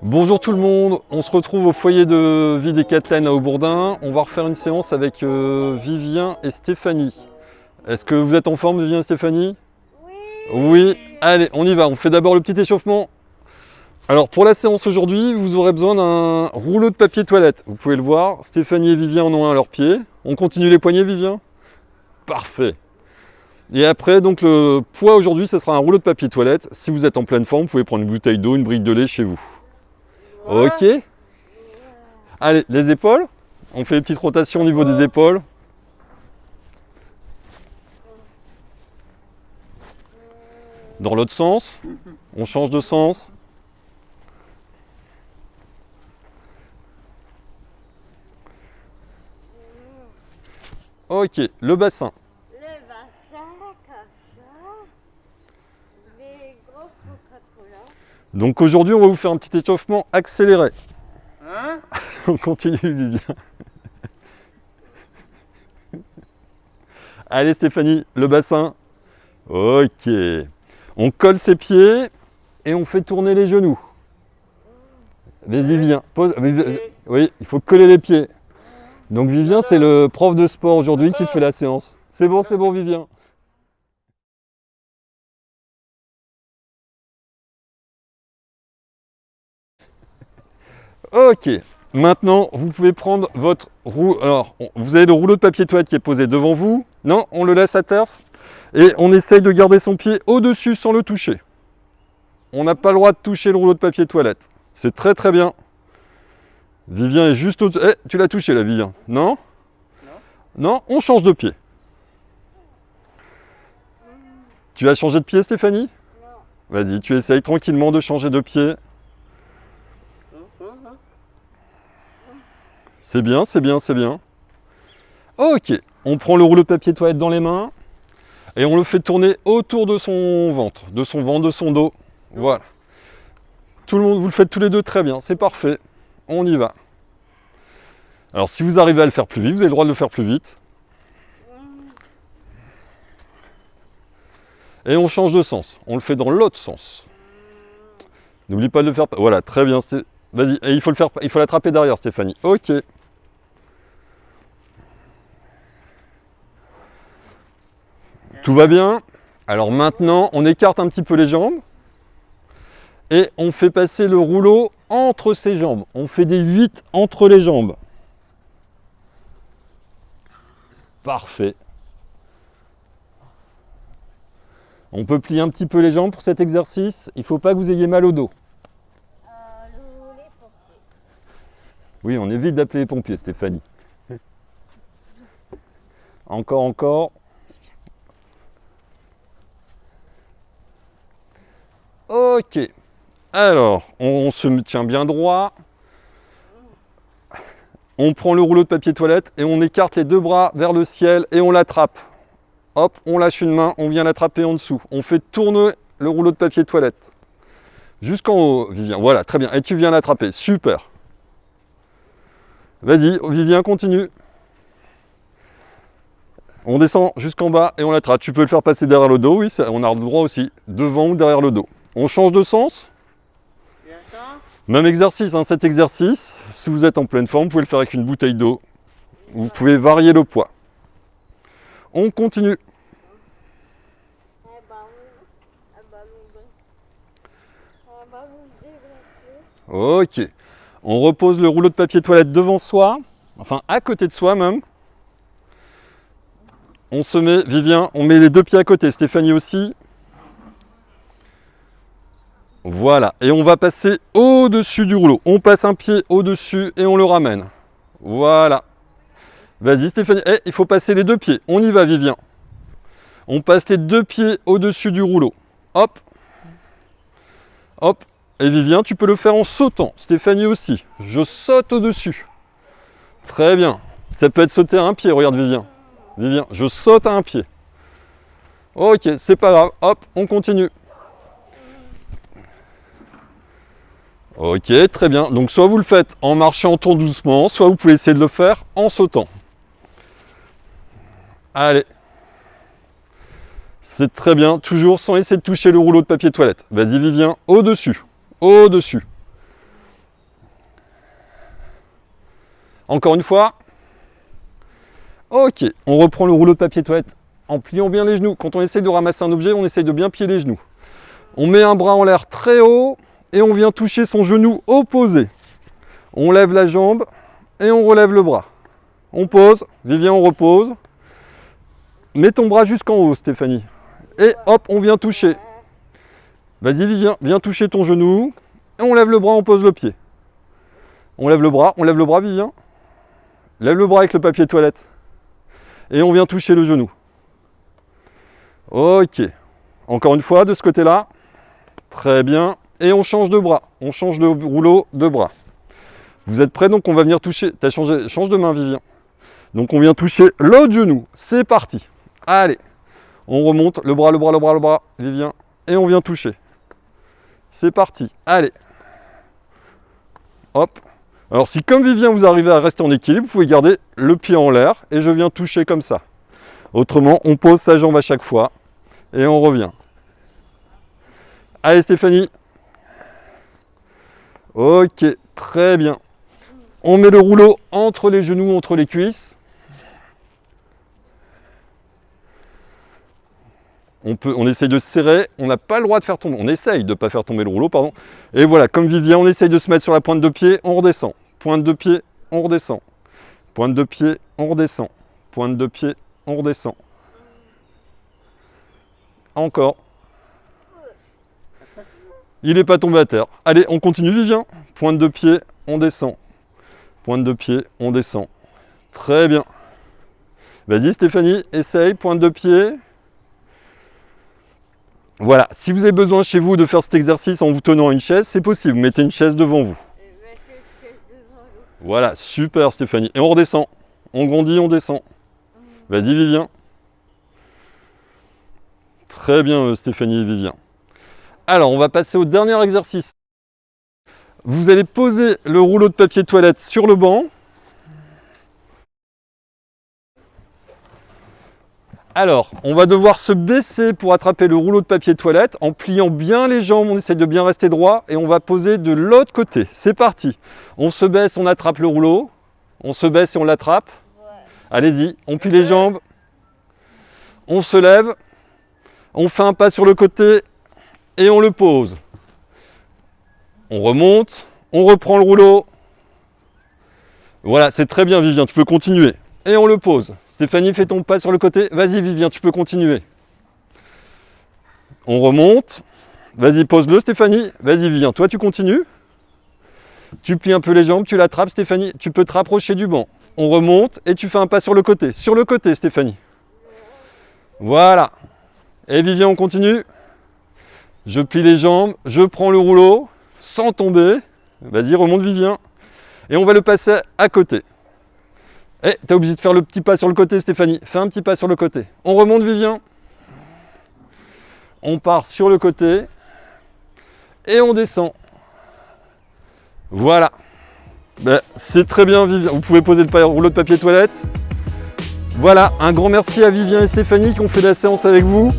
Bonjour tout le monde, on se retrouve au foyer de vie des Catelaines à Aubourdin. On va refaire une séance avec Vivien et Stéphanie. Est-ce que vous êtes en forme, Vivien et Stéphanie? Oui. Oui, allez, on y va. On fait d'abord le petit échauffement. Alors pour la séance aujourd'hui, vous aurez besoin d'un rouleau de papier toilette. Vous pouvez le voir, Stéphanie et Vivien en ont un à leurs pieds. On continue les poignets, Vivien? Parfait. Et après, donc le poids aujourd'hui, ce sera un rouleau de papier toilette. Si vous êtes en pleine forme, vous pouvez prendre une bouteille d'eau, une brique de lait chez vous. Ok? Allez, les épaules. On fait une petite rotation au niveau des épaules. Dans l'autre sens. On change de sens. Ok, le bassin. Le bassin, comme ça. Les gros Coca-Cola. Donc aujourd'hui, on va vous faire un petit échauffement accéléré. Hein? On continue, Vivien. Allez, Stéphanie, le bassin. Ok. On colle ses pieds et on fait tourner les genoux. Vas-y, viens. Pose. Oui, il faut coller les pieds. Donc Vivien, c'est le prof de sport aujourd'hui qui fait la séance. C'est bon, Vivien. Ok. Maintenant, vous pouvez prendre votre rouleau. Alors, vous avez le rouleau de papier toilette qui est posé devant vous. Non, on le laisse à terre. Et on essaye de garder son pied au-dessus sans le toucher. On n'a pas le droit de toucher le rouleau de papier toilette. C'est très très bien. Vivien est juste au-dessus. Eh, tu l'as touché là, Vivien. Non? Non, on change de pied. Tu vas changer de pied, Stéphanie? Non. Vas-y, tu essayes tranquillement de changer de pied. C'est bien, c'est bien, c'est bien. Ok, on prend le rouleau de papier toilette dans les mains et on le fait tourner autour de son ventre, de son dos. Voilà. Tout le monde, vous le faites tous les deux très bien, c'est parfait. On y va. Alors si vous arrivez à le faire plus vite, vous avez le droit de le faire plus vite. Et on change de sens, on le fait dans l'autre sens. N'oublie pas de le faire. Voilà, très bien. Vas-y, et il faut l'attraper derrière, Stéphanie. Ok. Tout va bien. Alors maintenant, on écarte un petit peu les jambes. Et on fait passer le rouleau entre ses jambes. On fait des 8 entre les jambes. Parfait. On peut plier un petit peu les jambes pour cet exercice. Il ne faut pas que vous ayez mal au dos. Les pompiers. Oui, on évite d'appeler les pompiers, Stéphanie. Encore. Ok. Alors, on se tient bien droit. On prend le rouleau de papier toilette et on écarte les deux bras vers le ciel et on l'attrape. Hop, on lâche une main, on vient l'attraper en dessous. On fait tourner le rouleau de papier toilette. Jusqu'en haut, Vivien. Voilà, très bien. Et tu viens l'attraper. Super. Vas-y, Vivien, continue. On descend jusqu'en bas et on l'attrape. Tu peux le faire passer derrière le dos, oui, on a le droit aussi. Devant ou derrière le dos. On change de sens. Même exercice, hein, cet exercice. Si vous êtes en pleine forme, vous pouvez le faire avec une bouteille d'eau. Vous pouvez varier le poids. On continue. Ok. On repose le rouleau de papier toilette devant soi, enfin à côté de soi même. On se met, Vivien, on met les deux pieds à côté, Stéphanie aussi. Voilà, et on va passer au-dessus du rouleau. On passe un pied au-dessus et on le ramène. Voilà. Vas-y Stéphanie, il faut passer les deux pieds. On y va Vivien. On passe les deux pieds au-dessus du rouleau. Hop. Hop. Et Vivien, tu peux le faire en sautant. Stéphanie aussi. Je saute au-dessus. Très bien. Ça peut être sauter à un pied, regarde Vivien. Vivien, je saute à un pied. Ok, c'est pas grave. Hop, on continue. Ok, très bien. Donc soit vous le faites en marchant tout doucement, soit vous pouvez essayer de le faire en sautant. Allez. C'est très bien, toujours sans essayer de toucher le rouleau de papier toilette. Vas-y Vivien, au-dessus. Au-dessus. Encore une fois. Ok, on reprend le rouleau de papier toilette en pliant bien les genoux. Quand on essaye de ramasser un objet, on essaye de bien plier les genoux. On met un bras en l'air très haut et on vient toucher son genou opposé. On lève la jambe et on relève le bras. On pose, Vivien, on repose. Mets ton bras jusqu'en haut, Stéphanie. Et hop, on vient toucher. Vas-y, Vivien, viens toucher ton genou. Et on lève le bras, on pose le pied. On lève le bras, Vivien. Lève le bras avec le papier toilette. Et on vient toucher le genou. Ok. Encore une fois, de ce côté-là. Très bien. Et on change de bras. On change de rouleau de bras. Vous êtes prêts? Donc on va venir toucher. T'as changé, change de main, Vivien. Donc on vient toucher l'autre genou. C'est parti. Allez. On remonte le bras, Vivien. Et on vient toucher. C'est parti. Allez. Hop. Alors si comme Vivien vous arrivez à rester en équilibre, vous pouvez garder le pied en l'air et je viens toucher comme ça. Autrement, on pose sa jambe à chaque fois et on revient. Allez Stéphanie. Ok, très bien. On met le rouleau entre les genoux, entre les cuisses. On essaye de serrer, on n'a pas le droit de faire tomber, on essaye de ne pas faire tomber le rouleau, pardon. Et voilà, comme Vivien, on essaye de se mettre sur la pointe de pied, on redescend. Pointe de pied, on redescend. Pointe de pied, on redescend. Pointe de pied, on redescend. Encore. Il n'est pas tombé à terre. Allez, on continue Vivien. Pointe de pied, on descend. Pointe de pied, on descend. Très bien. Vas-y Stéphanie, essaye, pointe de pied. Voilà, si vous avez besoin chez vous de faire cet exercice en vous tenant à une chaise, c'est possible. Vous mettez une chaise devant vous. Voilà, super Stéphanie. Et on redescend. On grandit, on descend. Vas-y Vivien. Très bien Stéphanie et Vivien. Alors, on va passer au dernier exercice. Vous allez poser le rouleau de papier toilette sur le banc. Alors, on va devoir se baisser pour attraper le rouleau de papier toilette en pliant bien les jambes, on essaie de bien rester droit et on va poser de l'autre côté. C'est parti. On se baisse, on attrape le rouleau. On se baisse et on l'attrape. Ouais. Allez-y, on plie les jambes. On se lève. On fait un pas sur le côté et on le pose. On remonte, on reprend le rouleau. Voilà, c'est très bien Vivien, tu peux continuer. Et on le pose. Stéphanie, fais ton pas sur le côté. Vas-y Vivien, tu peux continuer. On remonte. Vas-y, pose-le Stéphanie. Vas-y Vivien, toi tu continues. Tu plies un peu les jambes, tu l'attrapes Stéphanie. Tu peux te rapprocher du banc. On remonte et tu fais un pas sur le côté. Sur le côté Stéphanie. Voilà. Et Vivien, on continue. Je plie les jambes, je prends le rouleau sans tomber. Vas-y, remonte Vivien. Et on va le passer à côté. Eh, t'es obligé de faire le petit pas sur le côté, Stéphanie. Fais un petit pas sur le côté. On remonte, Vivien. On part sur le côté. Et on descend. Voilà. Ben, c'est très bien, Vivien. Vous pouvez poser le rouleau de papier toilette. Voilà, un grand merci à Vivien et Stéphanie qui ont fait la séance avec vous.